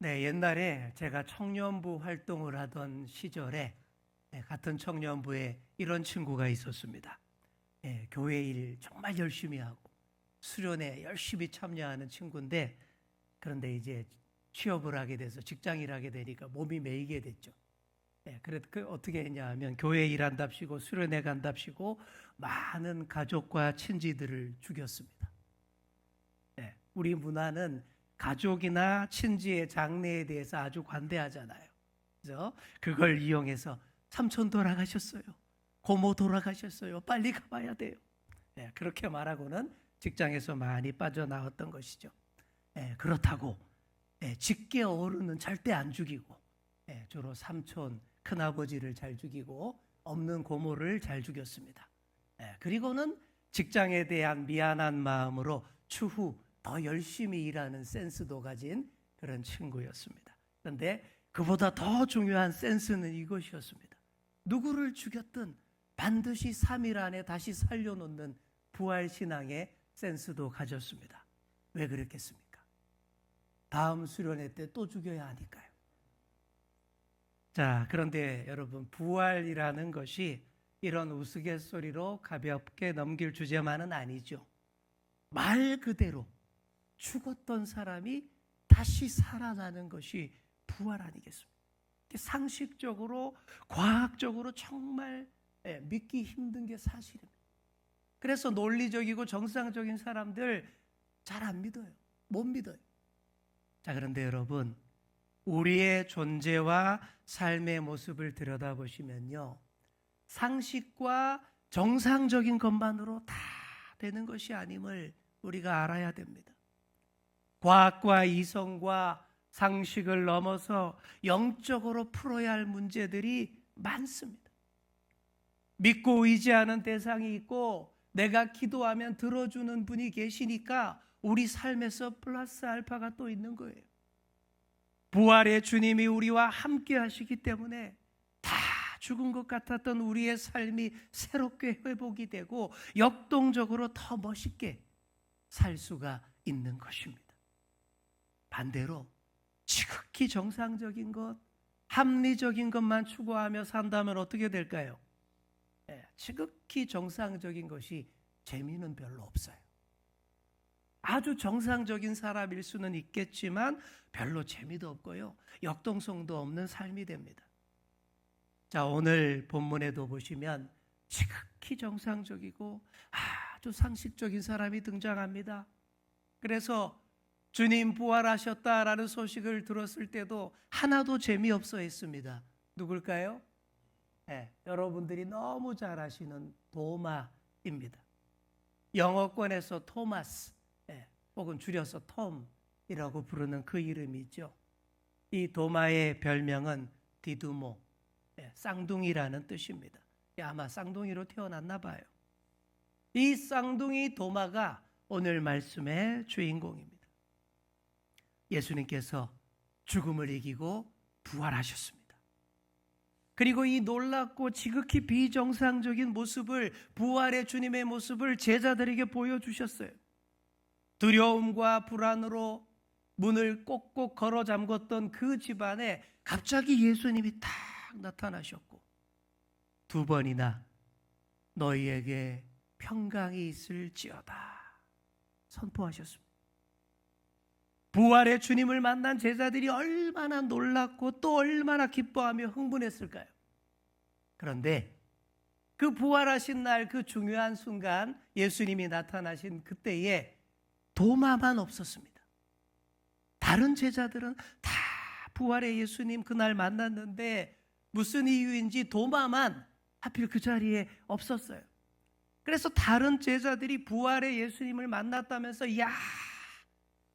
네, 옛날에 제가 청년부 활동을 하던 시절에 같은 청년부에 이런 친구가 있었습니다. 교회 일 정말 열심히 하고 수련회 열심히 참여하는 친구인데, 그런데 이제 취업을 하게 돼서 직장일 하게 되니까 몸이 메이게 됐죠. 그래서 어떻게 했냐 하면 교회 일한답시고 수련회 간답시고 많은 가족과 친지들을 죽였습니다. 우리 문화는 가족이나 친지의 장례에 대해서 아주 관대하잖아요. 그래서 그걸 이용해서 삼촌 돌아가셨어요, 고모 돌아가셨어요, 빨리 가봐야 돼요. 그렇게 말하고는 직장에서 많이 빠져나왔던 것이죠. 그렇다고 직계 어른은 절대 안 죽이고, 주로 삼촌, 큰아버지를 잘 죽이고 없는 고모를 잘 죽였습니다. 그리고는 직장에 대한 미안한 마음으로 추후 더 열심히 일하는 센스도 가진 그런 친구였습니다. 그런데 그보다 더 중요한 센스는 이것이었습니다. 누구를 죽였든 반드시 3일 안에 다시 살려놓는 부활신앙의 센스도 가졌습니다. 왜 그랬겠습니까? 다음 수련회 때 또 죽여야 하니까요. 자, 그런데 여러분, 부활이라는 것이 이런 우스갯소리로 가볍게 넘길 주제만은 아니죠. 말 그대로 죽었던 사람이 다시 살아나는 것이 부활 아니겠습니까? 상식적으로, 과학적으로 정말 믿기 힘든 게 사실입니다. 그래서 논리적이고 정상적인 사람들 잘 안 믿어요. 못 믿어요. 자, 그런데 여러분, 우리의 존재와 삶의 모습을 들여다보시면요, 상식과 정상적인 것만으로 다 되는 것이 아님을 우리가 알아야 됩니다. 과학과 이성과 상식을 넘어서 영적으로 풀어야 할 문제들이 많습니다. 믿고 의지하는 대상이 있고 내가 기도하면 들어주는 분이 계시니까 우리 삶에서 플러스 알파가 또 있는 거예요. 부활의 주님이 우리와 함께 하시기 때문에 다 죽은 것 같았던 우리의 삶이 새롭게 회복이 되고 역동적으로 더 멋있게 살 수가 있는 것입니다. 반대로 지극히 정상적인 것, 합리적인 것만 추구하며 산다면 어떻게 될까요? 지극히 정상적인 것이 재미는 별로 없어요. 아주 정상적인 사람일 수는 있겠지만 별로 재미도 없고요, 역동성도 없는 삶이 됩니다. 자, 오늘 본문에도 보시면 지극히 정상적이고 아주 상식적인 사람이 등장합니다. 그래서 주님 부활하셨다라는 소식을 들었을 때도 하나도 재미없어 했습니다. 누굴까요? 여러분들이 너무 잘 아시는 도마입니다. 영어권에서 토마스, 혹은 줄여서 톰이라고 부르는 그 이름이죠. 이 도마의 별명은 디두모, 쌍둥이라는 뜻입니다. 아마 쌍둥이로 태어났나 봐요. 이 쌍둥이 도마가 오늘 말씀의 주인공입니다. 예수님께서 죽음을 이기고 부활하셨습니다. 그리고 이 놀랍고 지극히 비정상적인 모습을, 부활의 주님의 모습을 제자들에게 보여주셨어요. 두려움과 불안으로 문을 꼭꼭 걸어 잠궜던 그 집안에 갑자기 예수님이 탁 나타나셨고 두 번이나 너희에게 평강이 있을지어다 선포하셨습니다. 부활의 주님을 만난 제자들이 얼마나 놀랐고 또 얼마나 기뻐하며 흥분했을까요? 그런데 그 부활하신 날, 그 중요한 순간, 예수님이 나타나신 그때에 도마만 없었습니다. 다른 제자들은 다 부활의 예수님 그날 만났는데 무슨 이유인지 도마만 하필 그 자리에 없었어요. 그래서 다른 제자들이 부활의 예수님을 만났다면서 야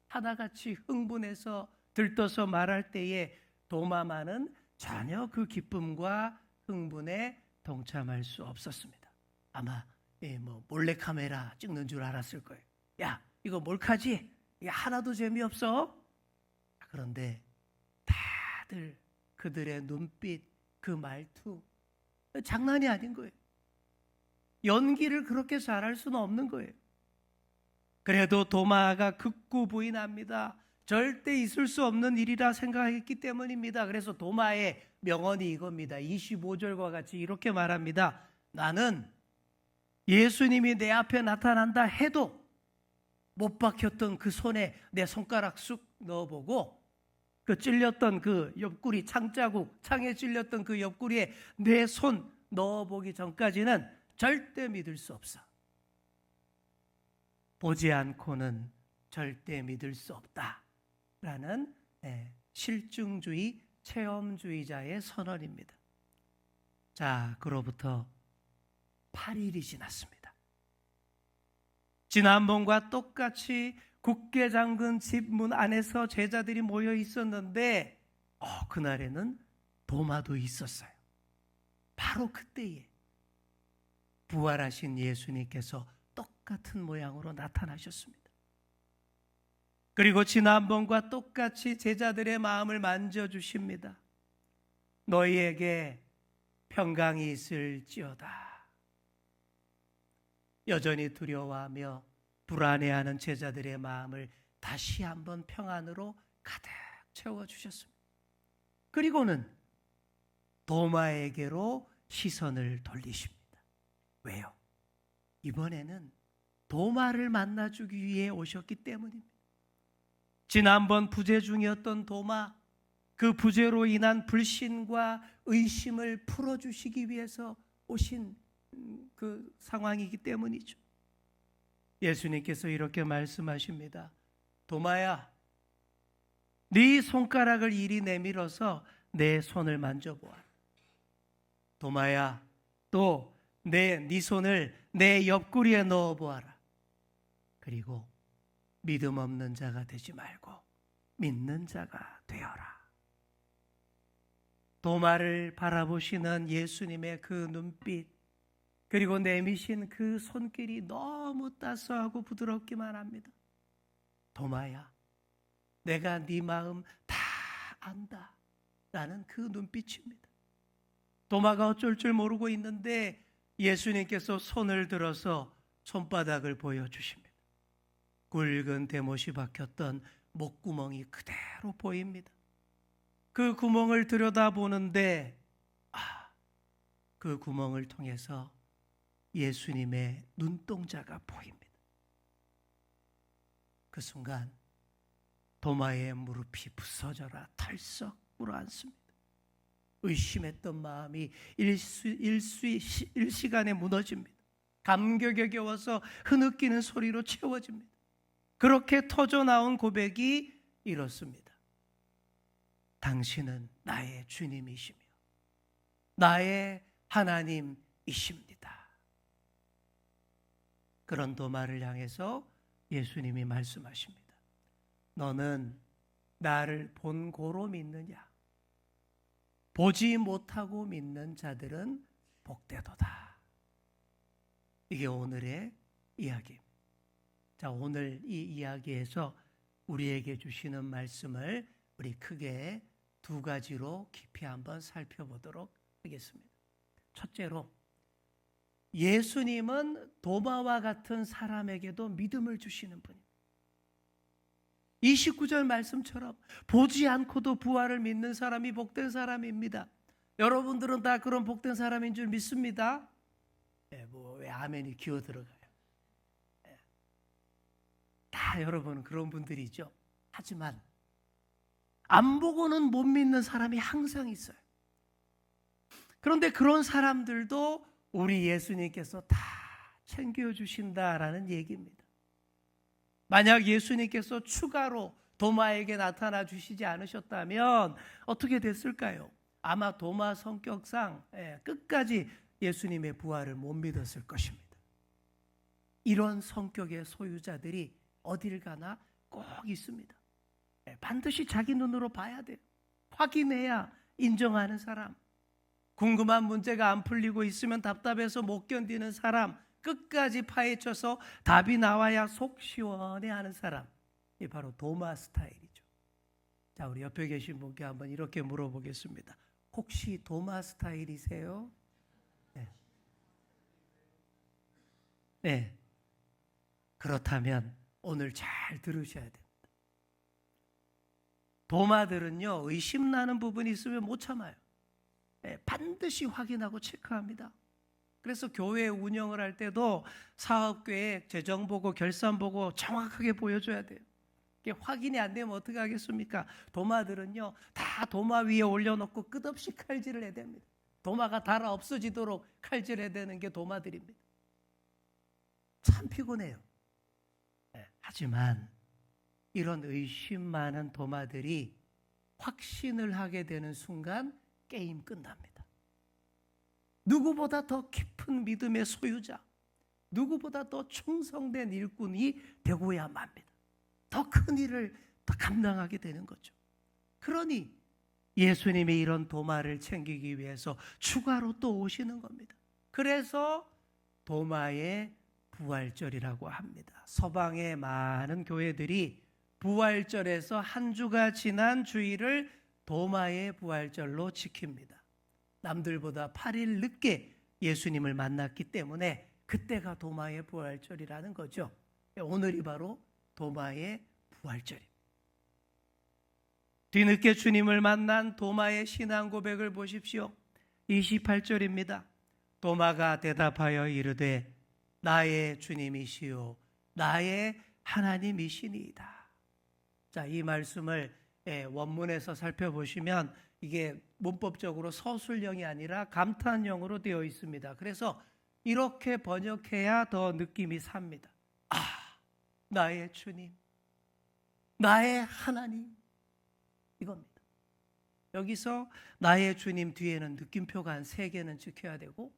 하나같이 흥분해서 들떠서 말할 때에 도마만은 전혀 그 기쁨과 흥분에 동참할 수 없었습니다. 아마 몰래카메라 찍는 줄 알았을 거예요. 야, 이거 몰카지? 이게 하나도 재미없어? 그런데 다들 그들의 눈빛, 그 말투 장난이 아닌 거예요. 연기를 그렇게 잘할 수는 없는 거예요. 그래도 도마가 극구 부인합니다. 절대 있을 수 없는 일이라 생각했기 때문입니다. 그래서 도마의 명언이 이겁니다. 25절과 같이 이렇게 말합니다. 나는 예수님이 내 앞에 나타난다 해도 못 박혔던 그 손에 내 손가락 쑥 넣어보고 그 찔렸던 그 옆구리 창자국, 창에 찔렸던 그 옆구리에 내 손 넣어보기 전까지는 절대 믿을 수 없어. 보지 않고는 절대 믿을 수 없다 라는 실증주의, 체험주의자의 선언입니다. 자, 그로부터 8일이 지났습니다. 지난번과 똑같이 굳게 잠근 집 문 안에서 제자들이 모여 있었는데 그날에는 도마도 있었어요. 바로 그때에 부활하신 예수님께서 똑같은 모양으로 나타나셨습니다. 그리고 지난번과 똑같이 제자들의 마음을 만져주십니다. 너희에게 평강이 있을지어다. 여전히 두려워하며 불안해하는 제자들의 마음을 다시 한번 평안으로 가득 채워주셨습니다. 그리고는 도마에게로 시선을 돌리십니다. 왜요? 이번에는 도마를 만나주기 위해 오셨기 때문입니다. 지난번 부재 중이었던 도마, 그 부재로 인한 불신과 의심을 풀어주시기 위해서 오신 그 상황이기 때문이죠. 예수님께서 이렇게 말씀하십니다. 도마야, 네 손가락을 이리 내밀어서 내 손을 만져보아. 도마야, 또 네 손을 내 옆구리에 넣어보아라. 그리고 믿음 없는 자가 되지 말고 믿는 자가 되어라. 도마를 바라보시는 예수님의 그 눈빛, 그리고 내미신 그 손길이 너무 따스하고 부드럽기만 합니다. 도마야, 내가 네 마음 다 안다 라는 그 눈빛입니다. 도마가 어쩔 줄 모르고 있는데 예수님께서 손을 들어서 손바닥을 보여주십니다. 굵은 대못이 박혔던 목구멍이 그대로 보입니다. 그 구멍을 들여다보는데 그 구멍을 통해서 예수님의 눈동자가 보입니다. 그 순간 도마의 무릎이 부서져라 털썩 불어앉습니다. 의심했던 마음이 일시간에 무너집니다. 감격에 겨워서 흐느끼는 소리로 채워집니다. 그렇게 터져나온 고백이 이렇습니다. 당신은 나의 주님이시며 나의 하나님이십니다. 그런 도마를 향해서 예수님이 말씀하십니다. 너는 나를 본고로 믿느냐? 보지 못하고 믿는 자들은 복되도다. 이게 오늘의 이야기입니다. 자, 오늘 이 이야기에서 우리에게 주시는 말씀을 우리 크게 두 가지로 깊이 한번 살펴보도록 하겠습니다. 첫째로, 예수님은 도마와 같은 사람에게도 믿음을 주시는 분입니다. 29절 말씀처럼 보지 않고도 부활을 믿는 사람이 복된 사람입니다. 여러분들은 다 그런 복된 사람인 줄 믿습니다. 왜 아멘이 기어 들어가요? 다 여러분은 그런 분들이죠. 하지만 안 보고는 못 믿는 사람이 항상 있어요. 그런데 그런 사람들도 우리 예수님께서 다 챙겨주신다라는 얘기입니다. 만약 예수님께서 추가로 도마에게 나타나 주시지 않으셨다면 어떻게 됐을까요? 아마 도마 성격상 끝까지 예수님의 부활을 못 믿었을 것입니다. 이런 성격의 소유자들이 어딜 가나 꼭 있습니다. 반드시 자기 눈으로 봐야 돼요. 확인해야 인정하는 사람. 궁금한 문제가 안 풀리고 있으면 답답해서 못 견디는 사람. 끝까지 파헤쳐서 답이 나와야 속 시원해하는 사람. 이 바로 도마 스타일이죠. 자, 우리 옆에 계신 분께 한번 이렇게 물어보겠습니다. 혹시 도마 스타일이세요? 네. 그렇다면 오늘 잘 들으셔야 됩니다. 도마들은요, 의심나는 부분이 있으면 못 참아요. 반드시 확인하고 체크합니다. 그래서 교회 운영을 할 때도 사업계획, 재정보고, 결산보고 정확하게 보여줘야 돼요. 이게 확인이 안 되면 어떻게 하겠습니까? 도마들은요, 다 도마 위에 올려놓고 끝없이 칼질을 해야 됩니다. 도마가 닳아 없어지도록 칼질해야 되는 게 도마들입니다. 참 피곤해요. 하지만 이런 의심 많은 도마들이 확신을 하게 되는 순간 게임 끝납니다. 누구보다 더 깊은 믿음의 소유자, 누구보다 더 충성된 일꾼이 되고야만 합니다. 더 큰 일을 더 감당하게 되는 거죠. 그러니 예수님이 이런 도마를 챙기기 위해서 추가로 또 오시는 겁니다. 그래서 도마의 부활절이라고 합니다. 서방의 많은 교회들이 부활절에서 한 주가 지난 주일을 도마의 부활절로 지킵니다. 남들보다 8일 늦게 예수님을 만났기 때문에 그때가 도마의 부활절이라는 거죠. 오늘이 바로 도마의 부활절입니다. 뒤늦게 주님을 만난 도마의 신앙 고백을 보십시오. 28절입니다. 도마가 대답하여 이르되 나의 주님이시요 나의 하나님이시니이다. 자, 이 말씀을 원문에서 살펴보시면 이게 문법적으로 서술형이 아니라 감탄형으로 되어 있습니다. 그래서 이렇게 번역해야 더 느낌이 삽니다. 아, 나의 주님, 나의 하나님, 이겁니다. 여기서 나의 주님 뒤에는 느낌표가 한 3개는 찍혀야 되고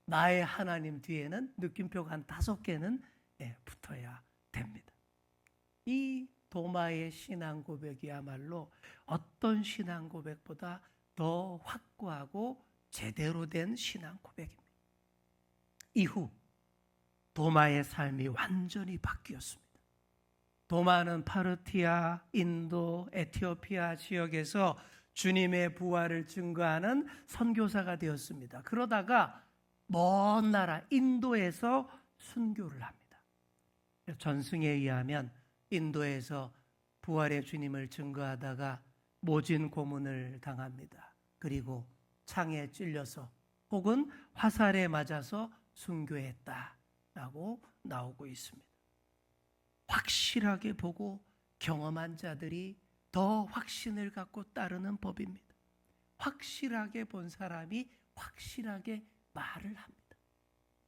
나의 하나님 뒤에는 느낌표가 한 5개는 붙어야 됩니다. 이 도마의 신앙 고백이야말로 어떤 신앙 고백보다 더 확고하고 제대로 된 신앙 고백입니다. 이후 도마의 삶이 완전히 바뀌었습니다. 도마는 파르티아, 인도, 에티오피아 지역에서 주님의 부활을 증거하는 선교사가 되었습니다. 그러다가 먼 나라 인도에서 순교를 합니다. 전승에 의하면 인도에서 부활의 주님을 증거하다가 모진 고문을 당합니다. 그리고 창에 찔려서 혹은 화살에 맞아서 순교했다라고 나오고 있습니다. 확실하게 보고 경험한 자들이 더 확신을 갖고 따르는 법입니다. 확실하게 본 사람이 확실하게 말을 합니다.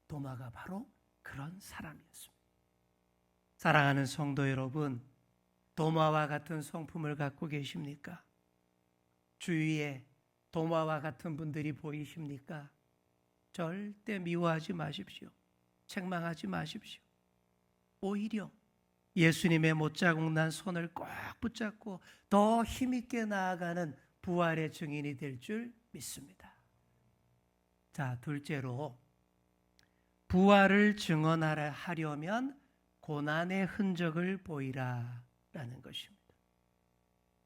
도마가 바로 그런 사람이었습니다. 사랑하는 성도 여러분, 도마와 같은 성품을 갖고 계십니까? 주위에 도마와 같은 분들이 보이십니까? 절대 미워하지 마십시오. 책망하지 마십시오. 오히려 예수님의 못자국 난 손을 꼭 붙잡고 더 힘있게 나아가는 부활의 증인이 될 줄 믿습니다. 자, 둘째로 부활을 증언하려면 고난의 흔적을 보이라라는 것입니다.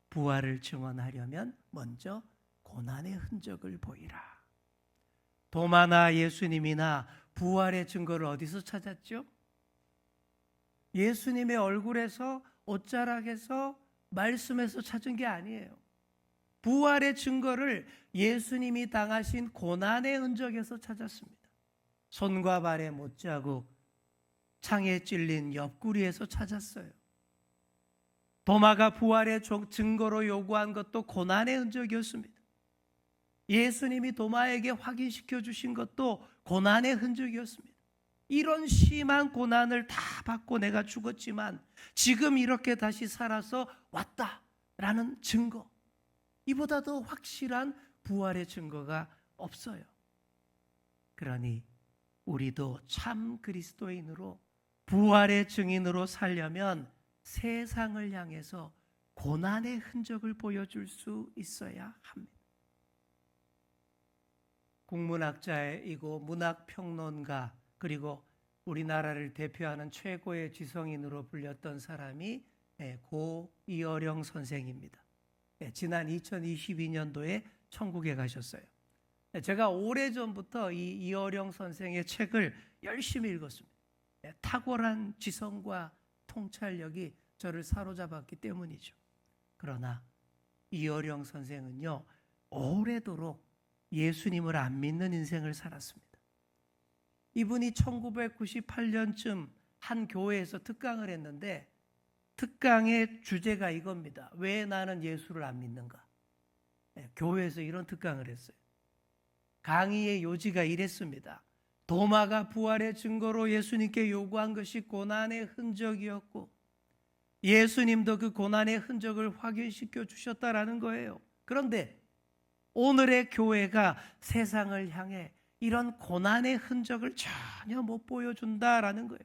부활을 증언하려면 먼저 고난의 흔적을 보이라. 도마나 예수님이나 부활의 증거를 어디서 찾았죠? 예수님의 얼굴에서, 옷자락에서, 말씀에서 찾은 게 아니에요. 부활의 증거를 예수님이 당하신 고난의 흔적에서 찾았습니다. 손과 발의 못자국, 창에 찔린 옆구리에서 찾았어요. 도마가 부활의 증거로 요구한 것도 고난의 흔적이었습니다. 예수님이 도마에게 확인시켜 주신 것도 고난의 흔적이었습니다. 이런 심한 고난을 다 받고 내가 죽었지만 지금 이렇게 다시 살아서 왔다라는 증거, 이보다 더 확실한 부활의 증거가 없어요. 그러니 우리도 참 그리스도인으로 부활의 증인으로 살려면 세상을 향해서 고난의 흔적을 보여줄 수 있어야 합니다. 국문학자이고 문학평론가, 그리고 우리나라를 대표하는 최고의 지성인으로 불렸던 사람이 고 이어령 선생입니다. 지난 2022년도에 천국에 가셨어요. 제가 오래전부터 이 이어령 선생의 책을 열심히 읽었습니다. 탁월한 지성과 통찰력이 저를 사로잡았기 때문이죠. 그러나 이어령 선생은요, 오래도록 예수님을 안 믿는 인생을 살았습니다. 이분이 1998년쯤 한 교회에서 특강을 했는데 특강의 주제가 이겁니다. 왜 나는 예수를 안 믿는가? 교회에서 이런 특강을 했어요. 강의의 요지가 이랬습니다. 도마가 부활의 증거로 예수님께 요구한 것이 고난의 흔적이었고 예수님도 그 고난의 흔적을 확인시켜 주셨다라는 거예요. 그런데 오늘의 교회가 세상을 향해 이런 고난의 흔적을 전혀 못 보여준다라는 거예요.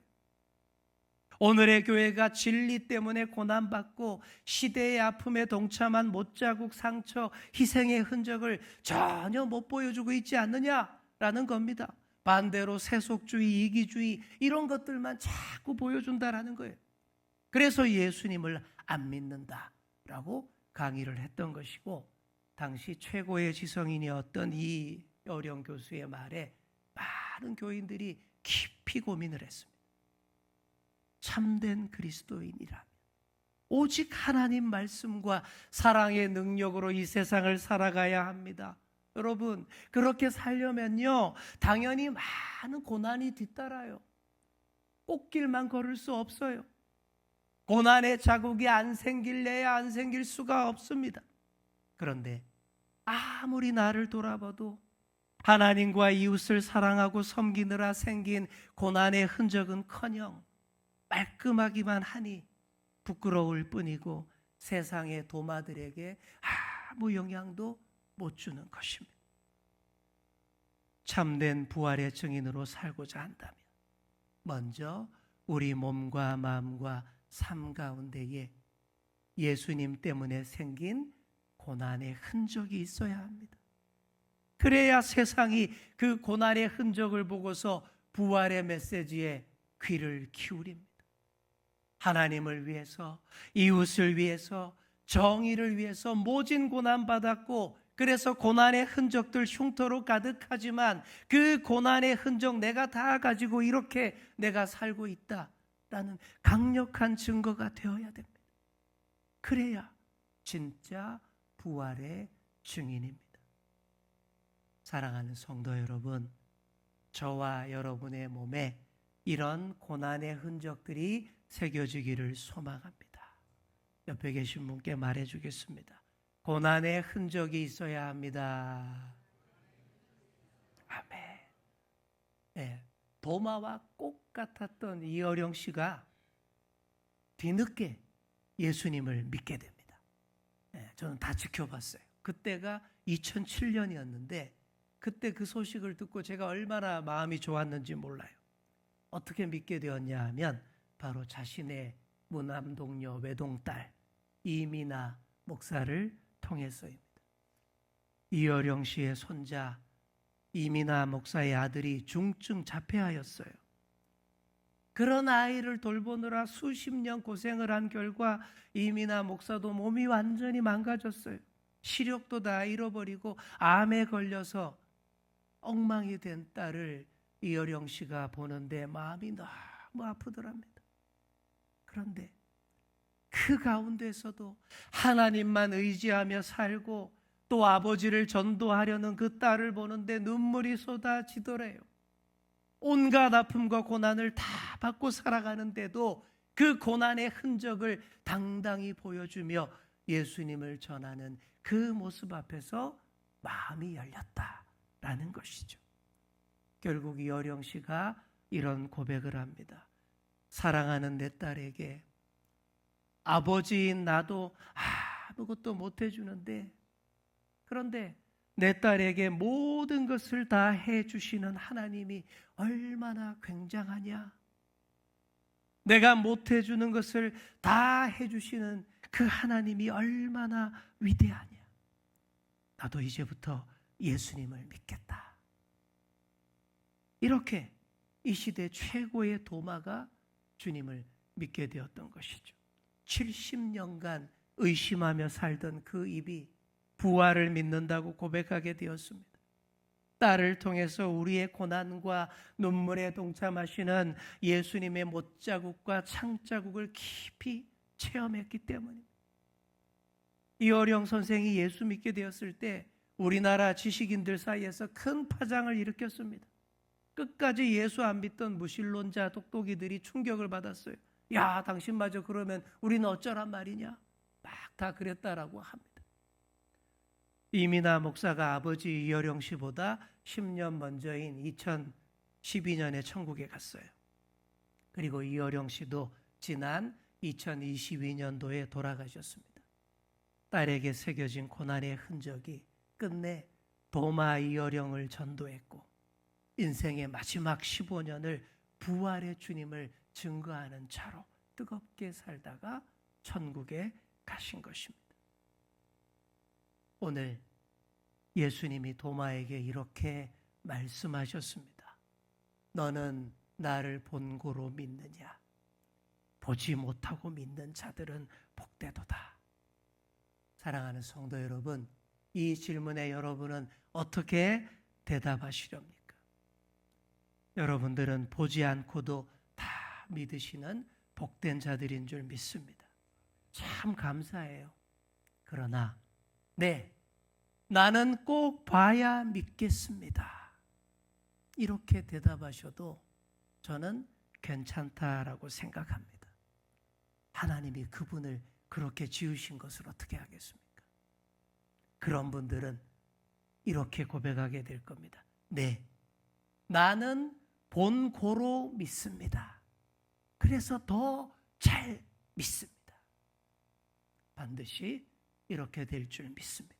오늘의 교회가 진리 때문에 고난받고 시대의 아픔에 동참한 못자국, 상처, 희생의 흔적을 전혀 못 보여주고 있지 않느냐라는 겁니다. 반대로 세속주의, 이기주의 이런 것들만 자꾸 보여준다라는 거예요. 그래서 예수님을 안 믿는다라고 강의를 했던 것이고 당시 최고의 지성인이었던 이어령 교수의 말에 많은 교인들이 깊이 고민을 했습니다. 참된 그리스도인이라면 오직 하나님 말씀과 사랑의 능력으로 이 세상을 살아가야 합니다. 여러분, 그렇게 살려면요 당연히 많은 고난이 뒤따라요. 꽃길만 걸을 수 없어요. 고난의 자국이 안 생길래야 안 생길 수가 없습니다. 그런데 아무리 나를 돌아봐도 하나님과 이웃을 사랑하고 섬기느라 생긴 고난의 흔적은커녕 말끔하기만 하니 부끄러울 뿐이고 세상의 도마들에게 아무 영향도 못 주는 것입니다. 참된 부활의 증인으로 살고자 한다면 먼저 우리 몸과 마음과 삶 가운데에 예수님 때문에 생긴 고난의 흔적이 있어야 합니다. 그래야 세상이 그 고난의 흔적을 보고서 부활의 메시지에 귀를 기울입니다. 하나님을 위해서, 이웃을 위해서, 정의를 위해서 모진 고난받았고 그래서 고난의 흔적들 흉터로 가득하지만 그 고난의 흔적 내가 다 가지고 이렇게 내가 살고 있다라는 강력한 증거가 되어야 됩니다. 그래야 진짜 부활의 증인입니다. 사랑하는 성도 여러분, 저와 여러분의 몸에 이런 고난의 흔적들이 새겨지기를 소망합니다. 옆에 계신 분께 말해주겠습니다. 고난의 흔적이 있어야 합니다. 아멘. 네, 도마와 꽃 같았던 이어령 씨가 뒤늦게 예수님을 믿게 됩니다. 네, 저는 다 지켜봤어요. 그때가 2007년이었는데 그때 그 소식을 듣고 제가 얼마나 마음이 좋았는지 몰라요. 어떻게 믿게 되었냐 하면 바로 자신의 무남 동료 외동딸 이미나 목사를 통해서입니다. 이어령 씨의 손자 이미나 목사의 아들이 중증 자폐하였어요. 그런 아이를 돌보느라 수십 년 고생을 한 결과 이미나 목사도 몸이 완전히 망가졌어요. 시력도 다 잃어버리고 암에 걸려서 엉망이 된 딸을 이어령 씨가 보는데 마음이 너무 아프더랍니다. 그런데 그 가운데서도 하나님만 의지하며 살고 또 아버지를 전도하려는 그 딸을 보는데 눈물이 쏟아지더래요. 온갖 아픔과 고난을 다 받고 살아가는데도 그 고난의 흔적을 당당히 보여주며 예수님을 전하는 그 모습 앞에서 마음이 열렸다라는 것이죠. 결국 이어령 씨가 이런 고백을 합니다. 사랑하는 내 딸에게 아버지인 나도 아무것도 못 해주는데 그런데 내 딸에게 모든 것을 다 해주시는 하나님이 얼마나 굉장하냐. 내가 못 해주는 것을 다 해주시는 그 하나님이 얼마나 위대하냐. 나도 이제부터 예수님을 믿겠다. 이렇게 이 시대 최고의 도마가 주님을 믿게 되었던 것이죠. 70년간 의심하며 살던 그 입이 부활을 믿는다고 고백하게 되었습니다. 딸을 통해서 우리의 고난과 눈물에 동참하시는 예수님의 못자국과 창자국을 깊이 체험했기 때문입니다. 이어령 선생이 예수 믿게 되었을 때 우리나라 지식인들 사이에서 큰 파장을 일으켰습니다. 끝까지 예수 안 믿던 무신론자 똑똑이들이 충격을 받았어요. 야, 당신마저 그러면 우리는 어쩌란 말이냐? 막 다 그랬다라고 합니다. 이민하 목사가 아버지 이어령 씨보다 10년 먼저인 2012년에 천국에 갔어요. 그리고 이어령 씨도 지난 2022년도에 돌아가셨습니다. 딸에게 새겨진 고난의 흔적이 끝내 도마 이어령을 전도했고 인생의 마지막 15년을 부활의 주님을 증거하는 차로 뜨겁게 살다가 천국에 가신 것입니다. 오늘 예수님이 도마에게 이렇게 말씀하셨습니다. 너는 나를 본고로 믿느냐? 보지 못하고 믿는 자들은 복되도다. 사랑하는 성도 여러분, 이 질문에 여러분은 어떻게 대답하시렵니까? 여러분들은 보지 않고도 다 믿으시는 복된 자들인 줄 믿습니다. 참 감사해요. 그러나 네, 나는 꼭 봐야 믿겠습니다. 이렇게 대답하셔도 저는 괜찮다라고 생각합니다. 하나님이 그분을 그렇게 지으신 것을 어떻게 하겠습니까? 그런 분들은 이렇게 고백하게 될 겁니다. 네, 나는 본고로 믿습니다. 그래서 더 잘 믿습니다. 반드시 이렇게 될 줄 믿습니다.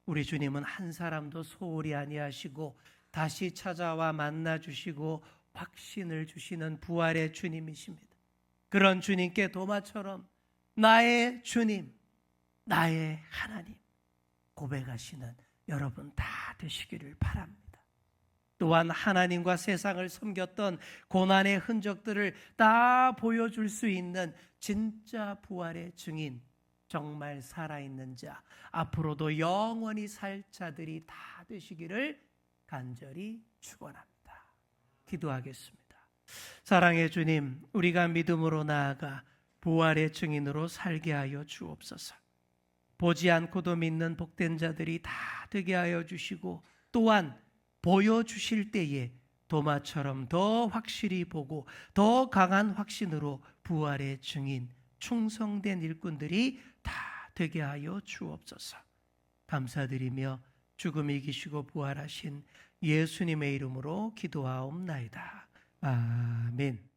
우리 주님은 한 사람도 소홀히 아니하시고 다시 찾아와 만나 주시고 확신을 주시는 부활의 주님이십니다. 그런 주님께 도마처럼 나의 주님, 나의 하나님 고백하시는 여러분 다 되시기를 바랍니다. 또한 하나님과 세상을 섬겼던 고난의 흔적들을 다 보여줄 수 있는 진짜 부활의 증인, 정말 살아있는 자, 앞으로도 영원히 살 자들이 다 되시기를 간절히 축원합니다. 기도하겠습니다. 사랑의 주님, 우리가 믿음으로 나아가 부활의 증인으로 살게 하여 주옵소서. 보지 않고도 믿는 복된 자들이 다 되게 하여 주시고 또한 보여주실 때에 도마처럼 더 확실히 보고 더 강한 확신으로 부활의 증인, 충성된 일꾼들이 다 되게 하여 주옵소서. 감사드리며 죽음 이기시고 부활하신 예수님의 이름으로 기도하옵나이다. 아멘.